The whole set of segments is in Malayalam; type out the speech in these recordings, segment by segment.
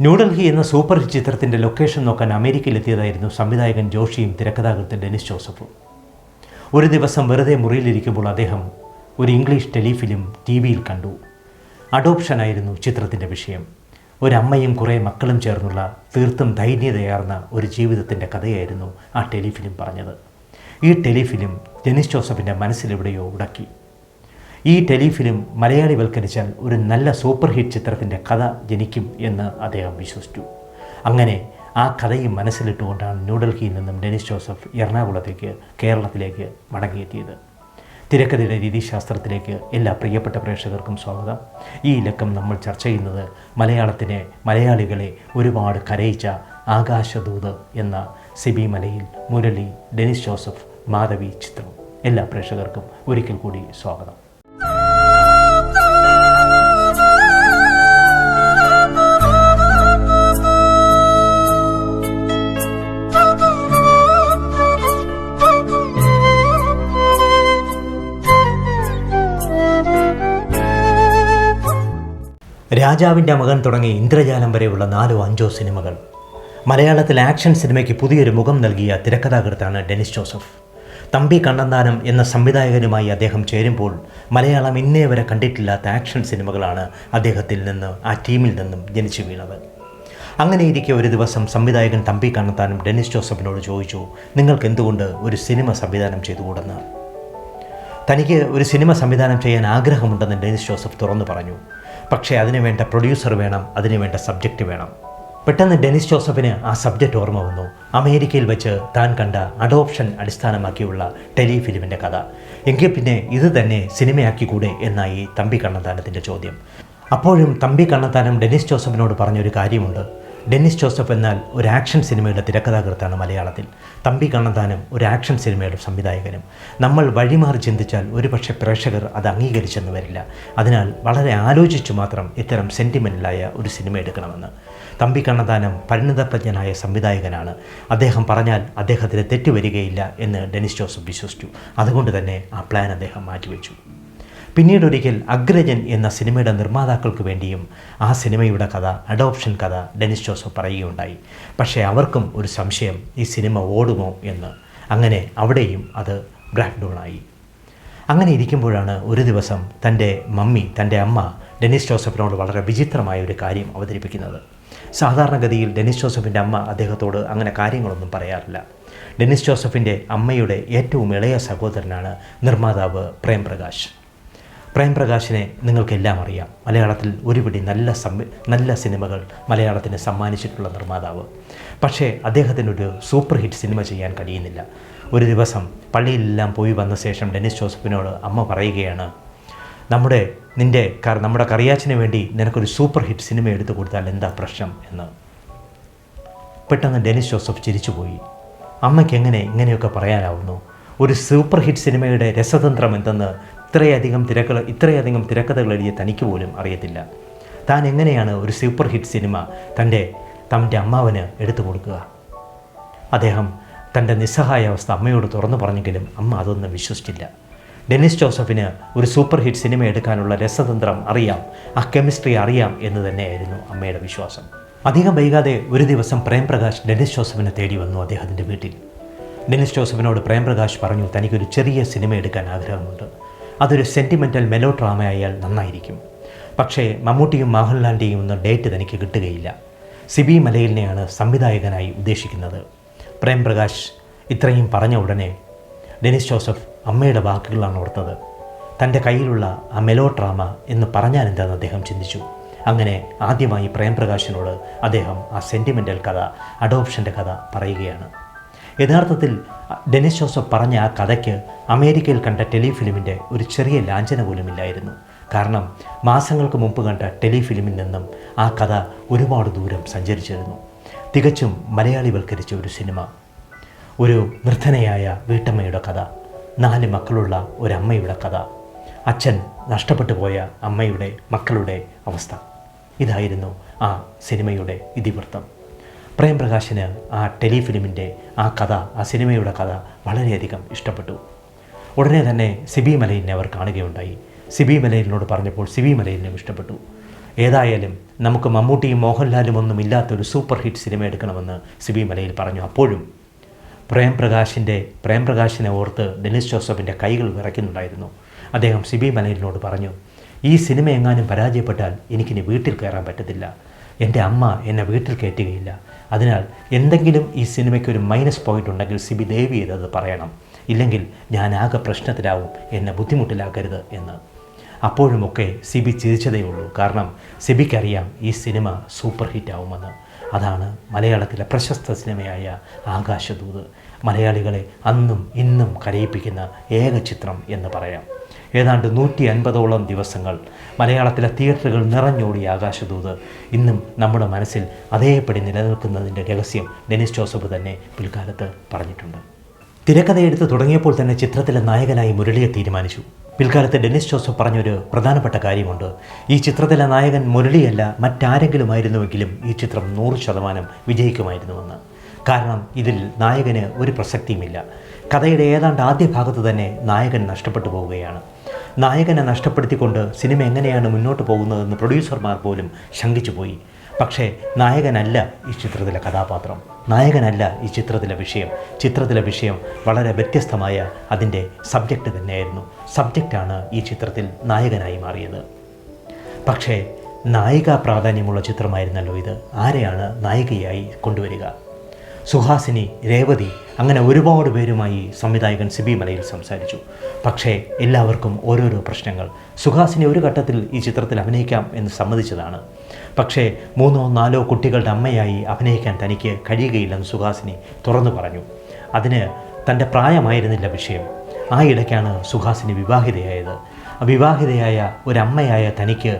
ന്യൂഡൽഹി എന്ന സൂപ്പർ ഹിറ്റ് ചിത്രത്തിൻ്റെ ലൊക്കേഷൻ നോക്കാൻ അമേരിക്കയിലെത്തിയതായിരുന്നു സംവിധായകൻ ജോഷിയും തിരക്കഥാകൃത്ത് ഡെനിസ് ജോസഫും. ഒരു ദിവസം വെറുതെ മുറിയിലിരിക്കുമ്പോൾ അദ്ദേഹം ഒരു ഇംഗ്ലീഷ് ടെലിഫിലിം ടിവിയിൽ കണ്ടു. അഡോപ്ഷനായിരുന്നു ചിത്രത്തിൻ്റെ വിഷയം. ഒരമ്മയും കുറേ മക്കളും ചേർന്നുള്ള തീർത്തും ദൈന്യതയാർന്ന ഒരു ജീവിതത്തിൻ്റെ കഥയായിരുന്നു ആ ടെലിഫിലിം പറഞ്ഞത്. ഈ ടെലിഫിലിം ഡെനിസ് ജോസഫിൻ്റെ മനസ്സിലെവിടെയോ ഉടക്കി. ഈ ടെലിഫിലിം മലയാളിവൽക്കരിച്ചാൽ ഒരു നല്ല സൂപ്പർ ഹിറ്റ് ചിത്രത്തിൻ്റെ കഥ ജനിക്കും എന്ന് അദ്ദേഹം വിശ്വസിച്ചു. അങ്ങനെ ആ കഥയും മനസ്സിലിട്ടുകൊണ്ടാണ് ന്യൂഡൽഹിയിൽ നിന്നും ഡെനിസ് ജോസഫ് എറണാകുളത്തേക്ക് കേരളത്തിലേക്ക് മടങ്ങിയെത്തിയത്. തിരക്കഥയുടെ രീതിശാസ്ത്രത്തിലേക്ക് എല്ലാ പ്രിയപ്പെട്ട പ്രേക്ഷകർക്കും സ്വാഗതം. ഈ ലക്കം നമ്മൾ ചർച്ച ചെയ്യുന്നത് മലയാളികളെ ഒരുപാട് കരയിച്ച ആകാശദൂത് എന്ന സിബി മലയിൽ, മുരളി, ഡെനിസ് ജോസഫ്, മാധവി ചിത്രം. എല്ലാ പ്രേക്ഷകർക്കും ഒരിക്കൽ കൂടി സ്വാഗതം. രാജാവിൻ്റെ മകൻ തുടങ്ങി ഇന്ദ്രജാലം വരെയുള്ള 4-5 സിനിമകൾ. മലയാളത്തിൽ ആക്ഷൻ സിനിമയ്ക്ക് പുതിയൊരു മുഖം നൽകിയ തിരക്കഥാകൃത്താണ് ഡെനിസ് ജോസഫ്. തമ്പി കണ്ണന്താനം എന്ന സംവിധായകനുമായി അദ്ദേഹം ചേരുമ്പോൾ മലയാളം ഇന്നേ വരെ കണ്ടിട്ടില്ലാത്ത ആക്ഷൻ സിനിമകളാണ് അദ്ദേഹത്തിൽ നിന്ന്, ആ ടീമിൽ നിന്നും ജനിച്ചു വീണത്. അങ്ങനെയിരിക്കെ ഒരു ദിവസം സംവിധായകൻ തമ്പി കണ്ണന്താനം ഡെനിസ് ജോസഫിനോട് ചോദിച്ചു, നിങ്ങൾക്ക് എന്തുകൊണ്ട് ഒരു സിനിമ സംവിധാനം ചെയ്തുകൂടെന്ന്. തനിക്ക് ഒരു സിനിമ സംവിധാനം ചെയ്യാൻ ആഗ്രഹമുണ്ടെന്ന് ഡെനിസ് ജോസഫ് തുറന്നു പറഞ്ഞു. പക്ഷേ അതിനുവേണ്ട പ്രൊഡ്യൂസർ വേണം, അതിനുവേണ്ട സബ്ജക്റ്റ് വേണം. പെട്ടെന്ന് ഡെനിസ് ജോസഫിന് ആ സബ്ജക്റ്റ് ഓർമ്മ വന്നു. അമേരിക്കയിൽ വെച്ച് താൻ കണ്ട അഡോപ്ഷൻ അടിസ്ഥാനമാക്കിയുള്ള ടെലിഫിലിമിൻ്റെ കഥ. എങ്കിൽ പിന്നെ ഇത് തന്നെ സിനിമയാക്കിക്കൂടെ എന്നായി തമ്പി കണ്ണന്താനത്തിൻ്റെ ചോദ്യം. അപ്പോഴും തമ്പി കണ്ണന്താനം ഡെനിസ് ജോസഫിനോട് പറഞ്ഞൊരു കാര്യമുണ്ട്. ഡെനിസ് ജോസഫ് എന്നാൽ ഒരു ആക്ഷൻ സിനിമയുടെ തിരക്കഥാകൃത്താണ് മലയാളത്തിൽ. തമ്പി കണ്ണന്താനം ഒരു ആക്ഷൻ സിനിമയുടെ സംവിധായകനും. നമ്മൾ വഴിമാറി ചിന്തിച്ചാൽ ഒരുപക്ഷെ പ്രേക്ഷകർ അത് അംഗീകരിച്ചെന്ന് വരില്ല. അതിനാൽ വളരെ ആലോചിച്ചു മാത്രം ഇത്തരം സെൻറ്റിമെൻ്റലായ ഒരു സിനിമ എടുക്കണമെന്ന്. തമ്പി കണ്ണന്താനം പരിണിതപ്രജ്ഞനായ സംവിധായകനാണ്. അദ്ദേഹം പറഞ്ഞാൽ അദ്ദേഹത്തിന് തെറ്റുവരികയില്ല എന്ന് ഡെനിസ് ജോസഫ് വിശ്വസിച്ചു. അതുകൊണ്ട് തന്നെ ആ പ്ലാൻ അദ്ദേഹം മാറ്റിവെച്ചു. പിന്നീടൊരിക്കൽ അഗ്രജൻ എന്ന സിനിമയുടെ നിർമ്മാതാക്കൾക്ക് വേണ്ടിയും ആ സിനിമയുടെ കഥ, അഡോപ്ഷൻ കഥ ഡെനിസ് ജോസഫ് പറയുകയുണ്ടായി. പക്ഷേ അവർക്കും ഒരു സംശയം, ഈ സിനിമ ഓടുമോ എന്ന്. അങ്ങനെ അവിടെയും അത് ബ്ലാക്ക് ഡൗണായി. അങ്ങനെ ഇരിക്കുമ്പോഴാണ് ഒരു ദിവസം തൻ്റെ അമ്മ ഡെനിസ് ജോസഫിനോട് വളരെ വിചിത്രമായ ഒരു കാര്യം അവതരിപ്പിക്കുന്നത്. സാധാരണഗതിയിൽ ഡെനിസ് ജോസഫിൻ്റെ അമ്മ അദ്ദേഹത്തോട് അങ്ങനെ കാര്യങ്ങളൊന്നും പറയാറില്ല. ഡെനിസ് ജോസഫിൻ്റെ അമ്മയുടെ ഏറ്റവും ഇളയ സഹോദരനാണ് നിർമ്മാതാവ് പ്രേംപ്രകാശ്. പ്രേംപ്രകാശിനെ നിങ്ങൾക്കെല്ലാം അറിയാം. മലയാളത്തിൽ ഒരുപിടി നല്ല സിനിമകൾ മലയാളത്തിന് സമ്മാനിച്ചിട്ടുള്ള നിർമ്മാതാവ്. പക്ഷേ അദ്ദേഹത്തിനൊരു സൂപ്പർ ഹിറ്റ് സിനിമ ചെയ്യാൻ കഴിയുന്നില്ല. ഒരു ദിവസം പള്ളിയിലെല്ലാം പോയി വന്ന ശേഷം ഡെനിസ് ജോസഫിനോട് അമ്മ പറയുകയാണ്, നമ്മുടെ കറിയാച്ചന് വേണ്ടി നിനക്കൊരു സൂപ്പർ ഹിറ്റ് സിനിമ എടുത്തു കൊടുത്താൽ എന്താ പ്രശ്നം എന്ന്. പെട്ടെന്ന് ഡെനിസ് ജോസഫ് ചിരിച്ചുപോയി. അമ്മയ്ക്ക് എങ്ങനെ ഇങ്ങനെയൊക്കെ പറയാനാവുന്നു? ഒരു സൂപ്പർ ഹിറ്റ് സിനിമയുടെ രസതന്ത്രം എന്തെന്ന് ഇത്രയധികം തിരക്കഥകൾ എഴുതിയ തനിക്ക് പോലും അറിയത്തില്ല. താൻ എങ്ങനെയാണ് ഒരു സൂപ്പർ ഹിറ്റ് സിനിമ തൻ്റെ അമ്മാവന് എടുത്തു കൊടുക്കുക? അദ്ദേഹം തൻ്റെ നിസ്സഹായാവസ്ഥ അമ്മയോട് തുറന്നു പറഞ്ഞെങ്കിലും അമ്മ അതൊന്നും വിശ്വസിച്ചില്ല. ഡെനിസ് ജോസഫിന് ഒരു സൂപ്പർ ഹിറ്റ് സിനിമ എടുക്കാനുള്ള രസതന്ത്രം അറിയാം, ആ കെമിസ്ട്രി അറിയാം എന്ന് തന്നെയായിരുന്നു അമ്മയുടെ വിശ്വാസം. അധികം വൈകാതെ ഒരു ദിവസം പ്രേംപ്രകാശ് ഡെനിസ് ജോസഫിനെ തേടി വന്നു അദ്ദേഹത്തിൻ്റെ വീട്ടിൽ. ഡെനിസ് ജോസഫിനോട് പ്രേംപ്രകാശ് പറഞ്ഞു, തനിക്കൊരു ചെറിയ സിനിമ എടുക്കാൻ ആഗ്രഹമുണ്ട്. അതൊരു സെൻറ്റിമെൻ്റൽ മെലോ ഡ്രാമ ആയാൽ നന്നായിരിക്കും. പക്ഷേ മമ്മൂട്ടിയും മോഹൻലാലിൻ്റെയും ഒന്നും ഡേറ്റ് തനിക്ക് കിട്ടുകയില്ല. സിബി മലയിലിനെയാണ് സംവിധായകനായി ഉദ്ദേശിക്കുന്നത്. പ്രേംപ്രകാശ് ഇത്രയും പറഞ്ഞ ഉടനെ ഡെനിസ് ജോസഫ് അമ്മയുടെ വാക്കുകളാണ് ഓർത്തത്. തൻ്റെ കയ്യിലുള്ള ആ മെലോ ഡ്രാമ എന്ന് പറഞ്ഞാൽ എന്താണെന്ന് അദ്ദേഹം ചിന്തിച്ചു. അങ്ങനെ ആദ്യമായി പ്രേംപ്രകാശിനോട് അദ്ദേഹം ആ സെൻറ്റിമെൻ്റൽ കഥ, അഡോപ്ഷൻ്റെ കഥ പറയുകയാണ്. യഥാർത്ഥത്തിൽ ഡെനിസ് ജോസഫ് പറഞ്ഞ ആ കഥയ്ക്ക് അമേരിക്കയിൽ കണ്ട ടെലിഫിലിമിൻ്റെ ഒരു ചെറിയ ലാഞ്ചന പോലുമില്ലായിരുന്നു. കാരണം മാസങ്ങൾക്ക് മുമ്പ് കണ്ട ടെലിഫിലിമിൽ നിന്നും ആ കഥ ഒരുപാട് ദൂരം സഞ്ചരിച്ചിരുന്നു. തികച്ചും മലയാളിവൽക്കരിച്ച ഒരു സിനിമ. ഒരു നിർധനയായ വീട്ടമ്മയുടെ കഥ, 4 മക്കളുള്ള ഒരമ്മയുടെ കഥ, അച്ഛൻ നഷ്ടപ്പെട്ടു പോയ മക്കളുടെ അവസ്ഥ. ഇതായിരുന്നു ആ സിനിമയുടെ ഇതിവൃത്തം. പ്രേംപ്രകാശിന് ആ ടെലിഫിലിമിൻ്റെ ആ കഥ, ആ സിനിമയുടെ കഥ വളരെയധികം ഇഷ്ടപ്പെട്ടു. ഉടനെ തന്നെ സിബി മലയിലിനെ അവർ കാണുകയുണ്ടായി. സിബി മലയിലിനോട് പറഞ്ഞപ്പോൾ സിബി മലയിലിനും ഇഷ്ടപ്പെട്ടു. ഏതായാലും നമുക്ക് മമ്മൂട്ടിയും മോഹൻലാലും ഒന്നും ഇല്ലാത്തൊരു സൂപ്പർ ഹിറ്റ് സിനിമ എടുക്കണമെന്ന് സിബി മലയിൽ പറഞ്ഞു. അപ്പോഴും പ്രേംപ്രകാശിനെ ഓർത്ത് ഡെന്നിസ് ജോസഫിൻ്റെ കൈകൾ വിറയ്ക്കുന്നുണ്ടായിരുന്നു. അദ്ദേഹം സിബി മലയിലിനോട് പറഞ്ഞു, ഈ സിനിമ എങ്ങാനും പരാജയപ്പെട്ടാൽ എനിക്കിനി വീട്ടിൽ കയറാൻ പറ്റത്തില്ല. എൻ്റെ അമ്മ എന്നെ വീട്ടിൽ കയറ്റുകയില്ല. അതിനാൽ എന്തെങ്കിലും ഈ സിനിമയ്ക്കൊരു മൈനസ് പോയിൻ്റ് ഉണ്ടെങ്കിൽ സിബി ദയവ് ചെയ്തത് പറയണം. ഇല്ലെങ്കിൽ ഞാൻ ആകെ പ്രശ്നത്തിലാവും, എന്നെ ബുദ്ധിമുട്ടിലാക്കരുത് എന്ന്. അപ്പോഴുമൊക്കെ സിബി ചിരിച്ചതേ ഉള്ളൂ. കാരണം സിബിക്കറിയാം ഈ സിനിമ സൂപ്പർ ഹിറ്റാവുമെന്ന്. അതാണ് മലയാളത്തിലെ പ്രശസ്ത സിനിമയായ ആകാശദൂത് മലയാളികളെ അന്നും ഇന്നും കരയിപ്പിക്കുന്ന ഏക ചിത്രം എന്ന് പറയാം. ഏതാണ്ട് 150ഓളം ദിവസങ്ങൾ മലയാളത്തിലെ തിയേറ്ററുകൾ നിറഞ്ഞോടിയ ആകാശദൂത് ഇന്നും നമ്മുടെ മനസ്സിൽ അതേപടി നിലനിൽക്കുന്നതിൻ്റെ രഹസ്യം ഡെന്നിസ് ജോസഫ് തന്നെ പിൽക്കാലത്ത് പറഞ്ഞിട്ടുണ്ട്. തിരക്കഥയെടുത്ത് തുടങ്ങിയപ്പോൾ തന്നെ ചിത്രത്തിലെ നായകനായി മുരളിയെ തീരുമാനിച്ചു. പിൽക്കാലത്ത് ഡെന്നിസ് ജോസഫ് പറഞ്ഞൊരു പ്രധാനപ്പെട്ട കാര്യമുണ്ട്. ഈ ചിത്രത്തിലെ നായകൻ മുരളിയല്ല മറ്റാരെങ്കിലും ആയിരുന്നുവെങ്കിലും ഈ ചിത്രം 100% വിജയിക്കുമായിരുന്നുവെന്ന്. കാരണം ഇതിൽ നായകന് ഒരു പ്രസക്തിയുമില്ല. കഥയുടെ ഏതാണ്ട് ആദ്യ ഭാഗത്ത് തന്നെ നായകൻ നഷ്ടപ്പെട്ടു പോവുകയാണ്. നായകനെ നഷ്ടപ്പെടുത്തിക്കൊണ്ട് സിനിമ എങ്ങനെയാണ് മുന്നോട്ട് പോകുന്നതെന്ന് പ്രൊഡ്യൂസർമാർ പോലും ശങ്കിച്ചു പോയി. പക്ഷേ നായകനല്ല ഈ ചിത്രത്തിലെ കഥാപാത്രം, നായകനല്ല ഈ ചിത്രത്തിലെ വിഷയം. ചിത്രത്തിലെ വിഷയം വളരെ വ്യത്യസ്തമായ അതിൻ്റെ സബ്ജക്റ്റ് തന്നെയായിരുന്നു. സബ്ജക്റ്റാണ് ഈ ചിത്രത്തിൽ നായകനായി മാറിയത്. പക്ഷേ നായികാ പ്രാധാന്യമുള്ള ചിത്രമായിരുന്നല്ലോ ഇത്. ആരെയാണ് നായികയായി കൊണ്ടുവരിക? സുഹാസിനി, രേവതി, അങ്ങനെ ഒരുപാട് പേരുമായി സംവിധായകൻ സിബി മലയിൽ സംസാരിച്ചു. പക്ഷേ എല്ലാവർക്കും ഓരോരോ പ്രശ്നങ്ങൾ. സുഹാസിനി ഒരു ഘട്ടത്തിൽ ഈ ചിത്രത്തിൽ അഭിനയിക്കാം എന്ന് സമ്മതിച്ചതാണ്. പക്ഷേ 3-4 കുട്ടികളുടെ അമ്മയായി അഭിനയിക്കാൻ തനിക്ക് കഴിയുകയില്ലെന്ന് സുഹാസിനി തുറന്നു പറഞ്ഞു. അതിന് തൻ്റെ പ്രായമായിരുന്നില്ല വിഷയം. ആ ഇടയ്ക്കാണ് സുഹാസിനി വിവാഹിതയായത്. വിവാഹിതയായ ഒരമ്മയായ തനിക്ക്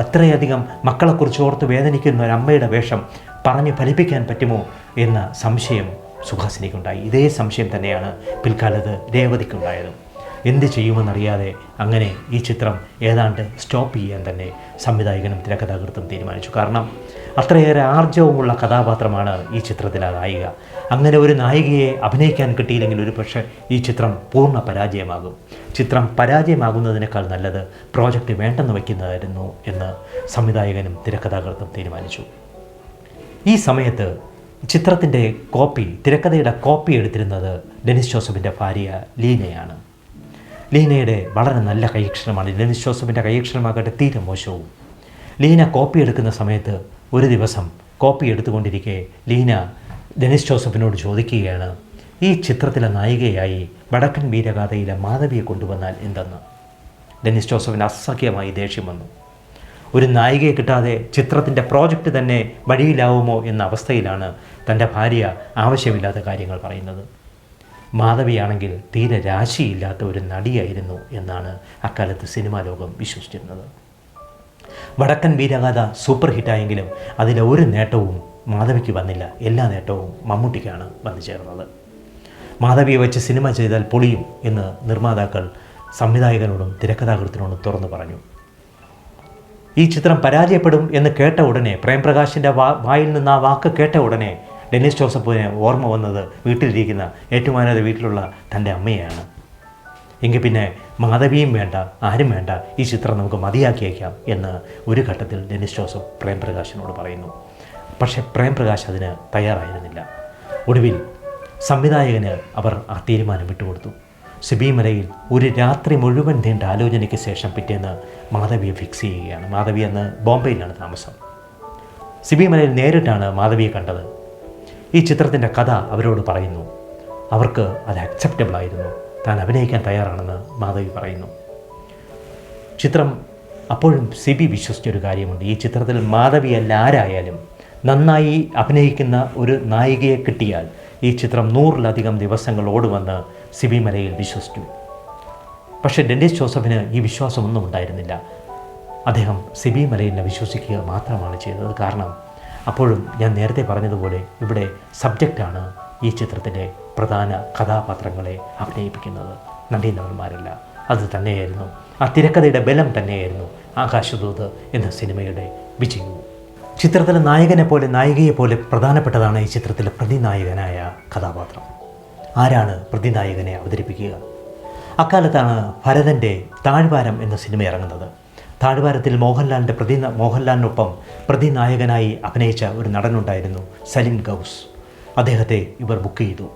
അത്രയധികം മക്കളെക്കുറിച്ച് ഓർത്ത് വേദനിക്കുന്ന ഒരമ്മയുടെ വേഷം പറഞ്ഞ് ഫലിപ്പിക്കാൻ പറ്റുമോ എന്ന സംശയം സുഹാസിനിക്കുണ്ടായി. ഇതേ സംശയം തന്നെയാണ് പിൽക്കാലത്ത് രേവതിക്കുണ്ടായത്. എന്ത് ചെയ്യുമെന്നറിയാതെ അങ്ങനെ ഈ ചിത്രം ഏതാണ്ട് സ്റ്റോപ്പ് ചെയ്യാൻ തന്നെ സംവിധായകനും തിരക്കഥാകൃത്തും തീരുമാനിച്ചു. കാരണം അത്രയേറെ ആർജവമുള്ള കഥാപാത്രമാണ് ഈ ചിത്രത്തിലെ നായിക. അങ്ങനെ ഒരു നായികയെ അഭിനയിക്കാൻ കിട്ടിയില്ലെങ്കിൽ ഒരു പക്ഷേ ഈ ചിത്രം പൂർണ്ണ പരാജയമാകും. ചിത്രം പരാജയമാകുന്നതിനേക്കാൾ നല്ലത് പ്രോജക്റ്റ് വേണ്ടെന്ന് വയ്ക്കുന്നതായിരുന്നു എന്ന് സംവിധായകനും തിരക്കഥാകൃത്തും തീരുമാനിച്ചു. ഈ സമയത്ത് തിരക്കഥയുടെ കോപ്പി എടുത്തിരുന്നത് ഡെന്നിസ് ജോസഫിൻ്റെ ഭാര്യ ലീനയാണ്. ലീനയുടെ വളരെ നല്ല കൈയക്ഷരമാണ്. ഡെന്നിസ് ജോസഫിൻ്റെ കൈയക്ഷരമാകട്ടെ തീരെ മോശവും. ലീന കോപ്പി എടുക്കുന്ന സമയത്ത് ഒരു ദിവസം കോപ്പി എടുത്തുകൊണ്ടിരിക്കെ ലീന ഡെന്നിസ് ജോസഫിനോട് ചോദിക്കുകയാണ്, ഈ ചിത്രത്തിലെ നായികയായി വടക്കൻ വീരഗാഥയിലെ മാധവിയെ കൊണ്ടുവന്നാൽ എന്തെന്ന്. ഡെന്നിസ് ജോസഫിന് അസഹ്യമായി ദേഷ്യം വന്നു. ഒരു നായികയെ കിട്ടാതെ ചിത്രത്തിൻ്റെ പ്രോജക്റ്റ് തന്നെ വഴിയിലാവുമോ എന്ന അവസ്ഥയിലാണ് തൻ്റെ ഭാര്യ ആവശ്യമില്ലാത്ത കാര്യങ്ങൾ പറയുന്നത്. മാധവിയാണെങ്കിൽ തീരെ രാശിയില്ലാത്ത ഒരു നടിയായിരുന്നു എന്നാണ് അക്കാലത്ത് സിനിമാ ലോകം വിശ്വസിച്ചിരുന്നത്. വടക്കൻ വീരഗാഥ സൂപ്പർ ഹിറ്റായെങ്കിലും അതിലെ ഒരു നേട്ടവും മാധവിക്ക് വന്നില്ല. എല്ലാ നേട്ടവും മമ്മൂട്ടിക്കാണ് വന്നു ചേർന്നത്. മാധവിയെ വെച്ച് സിനിമ ചെയ്താൽ പൊളിയും എന്ന് നിർമ്മാതാക്കൾ സംവിധായകനോടും തിരക്കഥാകൃത്തിനോടും തുറന്നു പറഞ്ഞു. ഈ ചിത്രം പരാജയപ്പെടും എന്ന് കേട്ട ഉടനെ, പ്രേംപ്രകാശിൻ്റെ വായിൽ നിന്ന് ആ വാക്ക് കേട്ട ഉടനെ ഡെന്നിസ് ജോസഫിന് ഓർമ്മ വന്നത് വീട്ടിലിരിക്കുന്ന ഏറ്റുമാനൂർ വീട്ടിലുള്ള തൻ്റെ അമ്മയാണ്. എങ്കിൽ പിന്നെ മാധവിയും വേണ്ട, ആരും വേണ്ട, ഈ ചിത്രം നമുക്ക് മതിയാക്കിയേക്കാം എന്ന് ഒരു ഘട്ടത്തിൽ ഡെന്നിസ് ജോസഫ് പ്രേംപ്രകാശിനോട് പറയുന്നു. പക്ഷേ പ്രേംപ്രകാശ് അതിന് തയ്യാറായിരുന്നില്ല. ഒടുവിൽ സംവിധായകന് അവർ ആ തീരുമാനം വിട്ടുകൊടുത്തു. സിബി മലയിൽ ഒരു രാത്രി മുഴുവൻ നീണ്ട ആലോചനയ്ക്ക് ശേഷം പിറ്റേന്ന് മാധവിയെ ഫിക്സ് ചെയ്യുകയാണ്. മാധവി അന്ന് ബോംബെയിലാണ് താമസം. സിബി മലയിൽ നേരിട്ടാണ് മാധവിയെ കണ്ടത്. ഈ ചിത്രത്തിൻ്റെ കഥ അവരോട് പറയുന്നു. അവർക്ക് അത് അക്സെപ്റ്റബിൾ ആയിരുന്നു. താൻ അഭിനയിക്കാൻ തയ്യാറാണെന്ന് മാധവി പറയുന്നു. ചിത്രം അപ്പോഴും സിബി വിശ്വസിച്ചൊരു കാര്യമുണ്ട്. ഈ ചിത്രത്തിൽ മാധവിയല്ല ആരായാലും നന്നായി അഭിനയിക്കുന്ന ഒരു നായികയെ കിട്ടിയാൽ ഈ ചിത്രം 100-ലധികം ദിവസങ്ങൾ ഓടുമെന്ന് സിബി മലയിൽ വിശ്വസിച്ചു. പക്ഷേ ഡെന്നിസ് ജോസഫിന് ഈ വിശ്വാസമൊന്നും ഉണ്ടായിരുന്നില്ല. അദ്ദേഹം സിബി മലയിലിനെ വിശ്വസിക്കുക മാത്രമാണ് ചെയ്തത്. കാരണം അപ്പോഴും ഞാൻ നേരത്തെ പറഞ്ഞതുപോലെ ഇവിടെ സബ്ജക്റ്റാണ് ഈ ചിത്രത്തിലെ പ്രധാന കഥാപാത്രങ്ങളെ അഭിനയിപ്പിക്കുന്നത്, നടീനടന്മാരല്ല. അത് തന്നെയായിരുന്നു ആ തിരക്കഥയുടെ ബലം തന്നെയായിരുന്നു ആകാശദൂത് എന്ന സിനിമയുടെ വിജയവും. ചിത്രത്തിലെ നായകനെ പോലെ നായികയെ പോലെ പ്രധാനപ്പെട്ടതാണ് ഈ ചിത്രത്തിലെ പ്രതിനായകനായ കഥാപാത്രം. ആരാണ് പ്രതിനായകനെ അവതരിപ്പിക്കുക? അക്കാലത്താണ് ഭരതൻ്റെ താഴ്വാരം എന്ന സിനിമ ഇറങ്ങുന്നത്. താഴ്വാരത്തിൽ മോഹൻലാലിനൊപ്പം പ്രതിനായകനായി അഭിനയിച്ച ഒരു നടനുണ്ടായിരുന്നു സലിം ഗൗസ്. അദ്ദേഹത്തെ ഇവർ ബുക്ക് ചെയ്തു.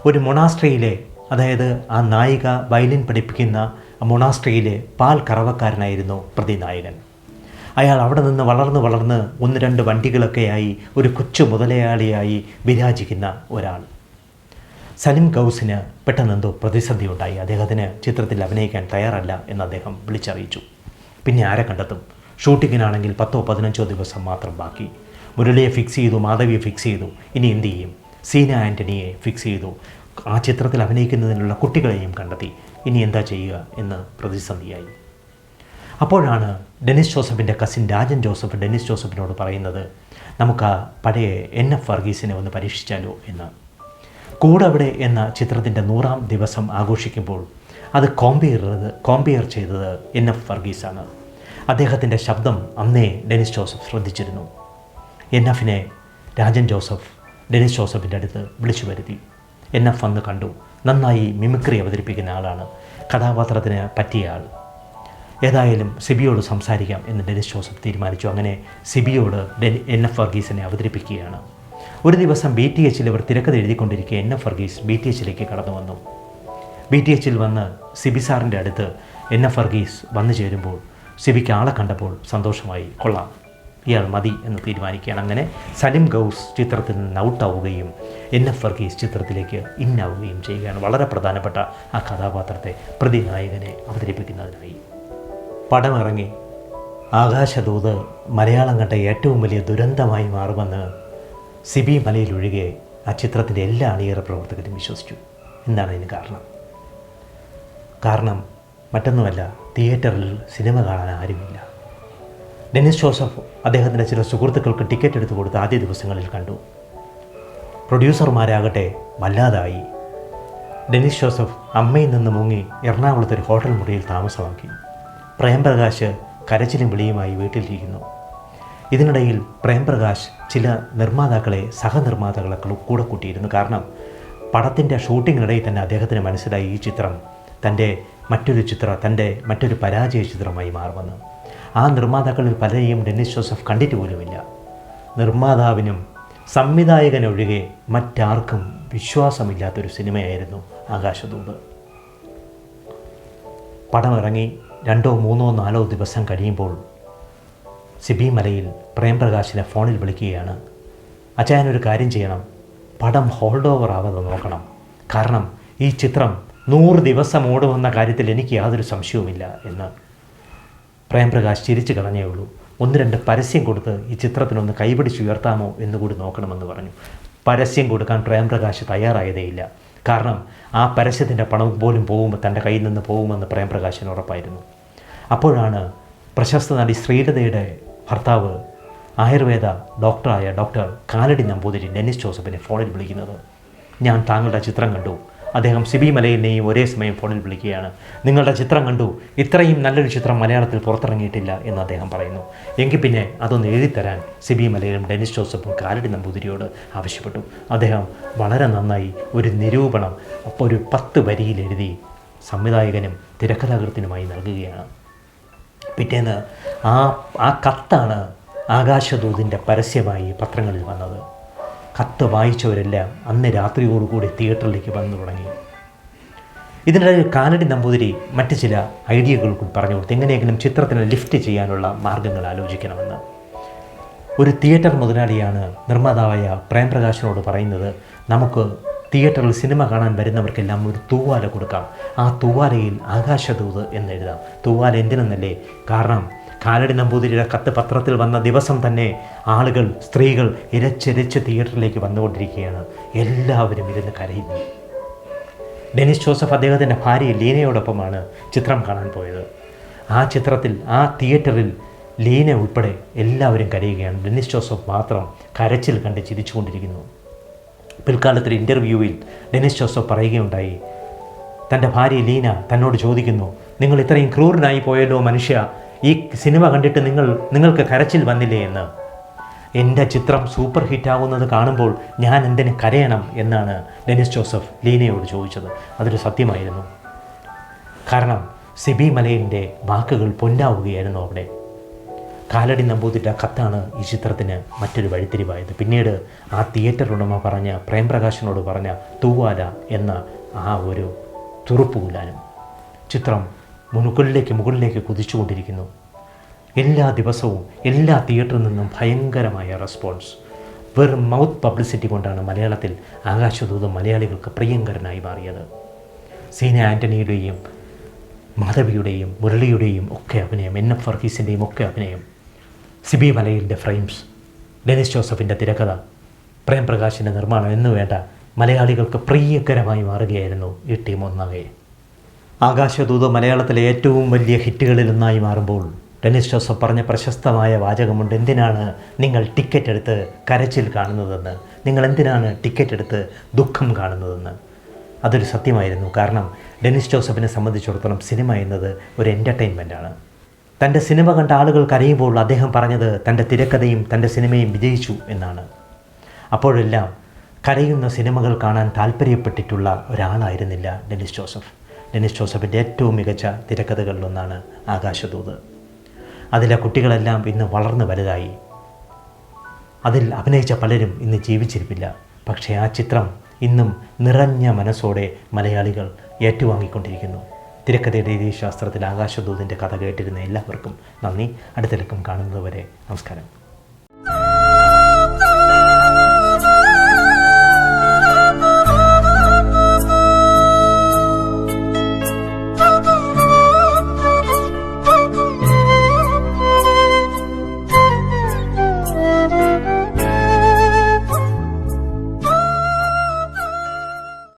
ഒരു മൊണാസ്ട്രിയിലെ, അതായത് ആ നായിക വയലിൻ പഠിപ്പിക്കുന്ന മൊണാസ്ട്രിയിലെ പാൽ കറവക്കാരനായിരുന്നു പ്രതിനായകൻ. അയാൾ അവിടെ നിന്ന് വളർന്ന് 1-2 വണ്ടികളൊക്കെയായി ഒരു കൊച്ചു മുതലയാളിയായി വിരാജിക്കുന്ന ഒരാൾ. സലിം ഗൗസിന് പെട്ടെന്നെന്തോ പ്രതിസന്ധി ഉണ്ടായി. അദ്ദേഹത്തിന് ചിത്രത്തിൽ അഭിനയിക്കാൻ തയ്യാറല്ല എന്ന് അദ്ദേഹം വിളിച്ചറിയിച്ചു. പിന്നെ ആരെ കണ്ടെത്തും? ഷൂട്ടിങ്ങിനാണെങ്കിൽ 10-15 ദിവസം മാത്രം ബാക്കി. മുരളിയെ ഫിക്സ് ചെയ്തു, മാധവിയെ ഫിക്സ് ചെയ്തു. ഇനി എന്തു ചെയ്യും? സീന ആൻ്റണിയെ ഫിക്സ് ചെയ്തു. ആ ചിത്രത്തിൽ അഭിനയിക്കുന്നതിനുള്ള കുട്ടികളെയും കണ്ടെത്തി. ഇനി എന്താ ചെയ്യുക എന്ന് പ്രതിസന്ധിയായി. അപ്പോഴാണ് ഡെന്നിസ് ജോസഫിൻ്റെ കസിൻ രാജൻ ജോസഫ് ഡെന്നിസ് ജോസഫിനോട് പറയുന്നത്, നമുക്ക് ആ പഴയ NF വർഗീസിനെ ഒന്ന് പരീക്ഷിച്ചാലോ എന്ന്. കൂടവിടെ എന്ന ചിത്രത്തിൻ്റെ 100ാം ദിവസം ആഘോഷിക്കുമ്പോൾ അത് കോമ്പയർ ചെയ്തത് NF വർഗീസാണ്. അദ്ദേഹത്തിൻ്റെ ശബ്ദം അന്നേ ഡെന്നിസ് ജോസഫ് ശ്രദ്ധിച്ചിരുന്നു. NFനെ രാജൻ ജോസഫ് ഡെന്നിസ് ജോസഫിൻ്റെ അടുത്ത് വിളിച്ചു വരുത്തി. NF വന്ന് കണ്ടു. നന്നായി മിമിക്രി അവതരിപ്പിക്കുന്ന ആളാണ്, കഥാപാത്രത്തിന് പറ്റിയ ആൾ. ഏതായാലും സിബിയോട് സംസാരിക്കാം എന്ന് ഡെന്നിസ് ജോസഫ് തീരുമാനിച്ചു. അങ്ങനെ സിബിയോട് NF വർഗീസിനെ അവതരിപ്പിക്കുകയാണ്. ഒരു ദിവസം BTHൽ ഇവർ തിരക്കഥ എഴുതിക്കൊണ്ടിരിക്കെ NF വർഗീസ് BTHലേക്ക് കടന്നു വന്നു. BTHൽ വന്ന് സിബി സാറിൻ്റെ അടുത്ത് NF വർഗീസ് വന്നു ചേരുമ്പോൾ സിബിക്ക് ആളെ കണ്ടപ്പോൾ സന്തോഷമായി. കൊള്ളാം, ഇയാൾ മതി എന്ന് തീരുമാനിക്കുകയാണ്. അങ്ങനെ സലിം ഗൗസ് ചിത്രത്തിൽ നിന്ന് ഔട്ടാവുകയും NF വർഗീസ് ചിത്രത്തിലേക്ക് ഇന്നാവുകയും ചെയ്യുകയാണ്. വളരെ പ്രധാനപ്പെട്ട ആ കഥാപാത്രത്തെ പ്രതിനായകനെ അവതരിപ്പിക്കുന്നതിനായി. പടമിറങ്ങി ആകാശദൂത് മലയാളം കണ്ട ഏറ്റവും വലിയ ദുരന്തമായി മാറുമെന്ന് സിബി മലയിലൊഴികെ ആ ചിത്രത്തിൻ്റെ എല്ലാ അണിയറ പ്രവർത്തകരും വിശ്വസിച്ചു. എന്താണ് ഇതിന് കാരണം മറ്റൊന്നുമല്ല, തിയേറ്ററിൽ സിനിമ കാണാൻ ആരുമില്ല. ഡെന്നിസ് ജോസഫ് അദ്ദേഹത്തിൻ്റെ ചില സുഹൃത്തുക്കൾക്ക് ടിക്കറ്റ് എടുത്തു കൊടുത്ത് ആദ്യ ദിവസങ്ങളിൽ കണ്ടു. പ്രൊഡ്യൂസർമാരാകട്ടെ വല്ലാതായി. ഡെന്നിസ് ജോസഫ് അമ്മയിൽ നിന്ന് മുങ്ങി എറണാകുളത്തൊരു ഹോട്ടൽ മുറിയിൽ താമസമാക്കി. പ്രേംപ്രകാശ് കരച്ചിലും വിളിയുമായി വീട്ടിലിരിക്കുന്നു. ഇതിനിടയിൽ പ്രേംപ്രകാശ് ചില നിർമ്മാതാക്കളെ, സഹനിർമ്മാതാക്കളെ കൂടെ കൂട്ടിയിരുന്നു. കാരണം പടത്തിൻ്റെ ഷൂട്ടിങ്ങിനിടയിൽ തന്നെ അദ്ദേഹത്തിന് മനസ്സിലായി ഈ ചിത്രം തൻ്റെ മറ്റൊരു പരാജയ ചിത്രമായി മാറുമെന്ന്. ആ നിർമ്മാതാക്കളിൽ പലരെയും ഡെന്നിസ് ജോസഫ് കണ്ടിട്ട് പോലുമില്ല. നിർമ്മാതാവിനും സംവിധായകനൊഴികെ മറ്റാർക്കും വിശ്വാസമില്ലാത്തൊരു സിനിമയായിരുന്നു ആകാശദൂത്. പടമിറങ്ങി 2-3-4 ദിവസം കഴിയുമ്പോൾ സിബി മലയിൽ പ്രേംപ്രകാശിനെ ഫോണിൽ വിളിക്കുകയാണ്. അച്ചായനൊരു കാര്യം ചെയ്യണം, പടം ഹോൾഡ് ഓവർ ആവാതെ നോക്കണം. കാരണം ഈ ചിത്രം 100 ദിവസം ഓടുമെന്ന കാര്യത്തിൽ എനിക്ക് യാതൊരു സംശയവുമില്ല എന്ന്. പ്രേംപ്രകാശ് ചിരിച്ചു കളഞ്ഞേ ഉള്ളൂ. 1-2 പരസ്യം കൊടുത്ത് ഈ ചിത്രത്തിനൊന്ന് കൈപിടിച്ചുയർത്താമോ എന്നുകൂടി നോക്കണമെന്ന് പറഞ്ഞു. പരസ്യം കൊടുക്കാൻ പ്രേംപ്രകാശ് തയ്യാറായതേയില്ല. കാരണം ആ പരസ്യത്തിൻ്റെ പണം പോലും തൻ്റെ കയ്യിൽ നിന്ന് പോകുമെന്ന് പ്രേംപ്രകാശിന് ഉറപ്പായിരുന്നു. അപ്പോഴാണ് പ്രശസ്ത നടി ശ്രീലതയുടെ ഭർത്താവ് ആയുർവേദ ഡോക്ടറായ ഡോക്ടർ കാലടി നമ്പൂതിരി ഡെന്നിസ് ജോസഫിനെ ഫോണിൽ വിളിക്കുന്നത്. ഞാൻ താങ്കളുടെ ചിത്രം കണ്ടു. അദ്ദേഹം സിബി മലയിലിനെയും ഒരേ സമയം ഫോണിൽ വിളിക്കുകയാണ്. നിങ്ങളുടെ ചിത്രം കണ്ടു, ഇത്രയും നല്ലൊരു ചിത്രം മലയാളത്തിൽ പുറത്തിറങ്ങിയിട്ടില്ല എന്ന് അദ്ദേഹം പറയുന്നു. എങ്കിൽ പിന്നെ അതൊന്ന് എഴുതിത്തരാൻ സിബി മലയിലും ഡെന്നിസ് ജോസഫും കാലടി നമ്പൂതിരിയോട് ആവശ്യപ്പെട്ടു. അദ്ദേഹം വളരെ നന്നായി ഒരു നിരൂപണം ഒരു 10 വരിയിൽ എഴുതി സംവിധായകനും തിരക്കഥാകൃത്തിനുമായി നൽകുകയാണ്. പിറ്റേന്ന് ആ കത്താണ് ആകാശദൂതിൻ്റെ പരസ്യമായി പത്രങ്ങളിൽ വന്നത്. കത്ത് വായിച്ചവരെല്ലാം അന്ന് രാത്രിയോടുകൂടി തിയേറ്ററിലേക്ക് വന്നു തുടങ്ങി. ഇതിനിടയിൽ കാലടി നമ്പൂതിരി മറ്റ് ചില ഐഡിയകൾ കൂടി പറഞ്ഞു കൊടുത്തു. എങ്ങനെയെങ്കിലും ചിത്രത്തിന് ലിഫ്റ്റ് ചെയ്യാനുള്ള മാർഗ്ഗങ്ങൾ ആലോചിക്കണമെന്ന്. ഒരു തിയേറ്റർ മുതലാളിയാണ് നിർമ്മാതാവായ പ്രേംപ്രകാശിനോട് പറയുന്നത്, നമുക്ക് തിയേറ്ററിൽ സിനിമ കാണാൻ വരുന്നവർക്കെല്ലാം ഒരു തൂവാല കൊടുക്കാം. ആ തൂവാലയിൽ ആകാശദൂത് എന്നെഴുതാം. തൂവാല എന്തിനെന്നല്ലേ? കാരണം കാലടി നമ്പൂതിരിയുടെ കത്ത് പത്രത്തിൽ വന്ന ദിവസം തന്നെ ആളുകൾ, സ്ത്രീകൾ ഇരച്ചിരച്ച് തിയേറ്ററിലേക്ക് വന്നുകൊണ്ടിരിക്കുകയാണ്. എല്ലാവരും ഇരുന്ന് കരയുന്നു. ഡെന്നിസ് ജോസഫ് അദ്ദേഹത്തിൻ്റെ ഭാര്യ ലീനയോടൊപ്പമാണ് ചിത്രം കാണാൻ പോയത്. ആ ചിത്രത്തിൽ ആ തിയേറ്ററിൽ ലീന ഉൾപ്പെടെ എല്ലാവരും കരയുകയാണ്. ഡെന്നിസ് ജോസഫ് മാത്രം കരച്ചിൽ കണ്ട് ചിരിച്ചുകൊണ്ടിരിക്കുന്നു. പിൽക്കാലത്തൊരു ഇൻ്റർവ്യൂവിൽ ഡെന്നിസ് ജോസഫ് പറയുകയുണ്ടായി, തൻ്റെ ഭാര്യ ലീന തന്നോട് ചോദിക്കുന്നു, നിങ്ങൾ ഇത്രയും ക്രൂരനായി പോയല്ലോ മനുഷ്യ, ഈ സിനിമ കണ്ടിട്ട് നിങ്ങൾക്ക് കരച്ചിൽ വന്നില്ലേ എന്ന്. എൻ്റെ ചിത്രം സൂപ്പർ ഹിറ്റാകുന്നത് കാണുമ്പോൾ ഞാൻ എന്തിന് കരയണം എന്നാണ് ഡെന്നിസ് ജോസഫ് ലീനയോട് ചോദിച്ചത്. അതൊരു സത്യമായിരുന്നു. കാരണം സിബി മലയിലിൻ്റെ വാക്കുകൾ പൊന്നാവുകയായിരുന്നു അവിടെ. കാലടി നമ്പൂതിരിയുടെ കത്താണ് ഈ ചിത്രത്തിന് മറ്റൊരു വഴിത്തിരിവായത്. പിന്നീട് ആ തിയേറ്റർ ഉടമ പറഞ്ഞ പ്രേംപ്രകാശിനോട് പറഞ്ഞ തൂവാല എന്ന ആ ഒരു തുറുപ്പുകുലാനും ചിത്രം മുകളിലേക്ക് കുതിച്ചുകൊണ്ടിരിക്കുന്നു. എല്ലാ ദിവസവും എല്ലാ തിയേറ്ററിൽ നിന്നും ഭയങ്കരമായ റെസ്പോൺസ്. വെറും മൗത്ത് പബ്ലിസിറ്റി കൊണ്ടാണ് മലയാളത്തിൽ ആകാശദൂത് മലയാളികൾക്ക് പ്രിയങ്കരനായി മാറിയത്. സീന ആൻ്റണിയുടെയും മാധവിയുടെയും മുരളിയുടെയും ഒക്കെ അഭിനയം, NF വർഗീസിൻ്റെയും ഒക്കെ അഭിനയം, സിബി മലയിലിൻ്റെ ഫ്രെയിംസ്, ഡെനിസ് ജോസഫിൻ്റെ തിരക്കഥ, പ്രേംപ്രകാശിൻ്റെ നിർമ്മാണം എന്നു വേണ്ട മലയാളികൾക്ക് പ്രിയകരമായി മാറുകയായിരുന്നു ഈ ടീം ഒന്നാകെ. ആകാശദൂത് മലയാളത്തിലെ ഏറ്റവും വലിയ ഹിറ്റുകളിലൊന്നായി മാറുമ്പോൾ ഡെനിസ് ജോസഫ് പറഞ്ഞ പ്രശസ്തമായ വാചകമുണ്ട്: എന്തിനാണ് നിങ്ങൾ ടിക്കറ്റ് എടുത്ത് കരച്ചിൽ കാണുന്നതെന്ന്, നിങ്ങൾ എന്തിനാണ് ടിക്കറ്റ് എടുത്ത് ദുഃഖം കാണുന്നതെന്ന്. അതൊരു സത്യമായിരുന്നു. കാരണം ഡെനിസ് ജോസഫിനെ സംബന്ധിച്ചിടത്തോളം സിനിമ എന്നത് ഒരു എൻ്റർടൈൻമെൻറ്റാണ്. തൻ്റെ സിനിമ കണ്ട ആളുകൾ കരയുമ്പോൾ അദ്ദേഹം പറഞ്ഞത് തൻ്റെ തിരക്കഥയും തൻ്റെ സിനിമയും വിജയിച്ചു എന്നാണ്. അപ്പോഴെല്ലാം കരയുന്ന സിനിമകൾ കാണാൻ താല്പര്യപ്പെട്ടിട്ടുള്ള ഒരാളായിരുന്നില്ല ഡെനിസ് ജോസഫ്. ഡെനിസ് ജോസഫിൻ്റെ ഏറ്റവും മികച്ച തിരക്കഥകളിലൊന്നാണ് ആകാശദൂത്. അതിലെ കുട്ടികളെല്ലാം ഇന്ന് വളർന്ന് വലുതായി. അതിൽ അഭിനയിച്ച പലരും ഇന്ന് ജീവിച്ചിരിപ്പില്ല. പക്ഷേ ആ ചിത്രം ഇന്നും നിറഞ്ഞ മനസ്സോടെ മലയാളികൾ ഏറ്റുവാങ്ങിക്കൊണ്ടിരിക്കുന്നു. തിരക്കഥയുടെ രീതിശാസ്ത്രത്തിൽ ആകാശദൂതിൻ്റെ കഥ കേട്ടിരുന്ന എല്ലാവർക്കും നന്ദി. അടുത്തിടക്കും കാണുന്നതുവരെ നമസ്കാരം.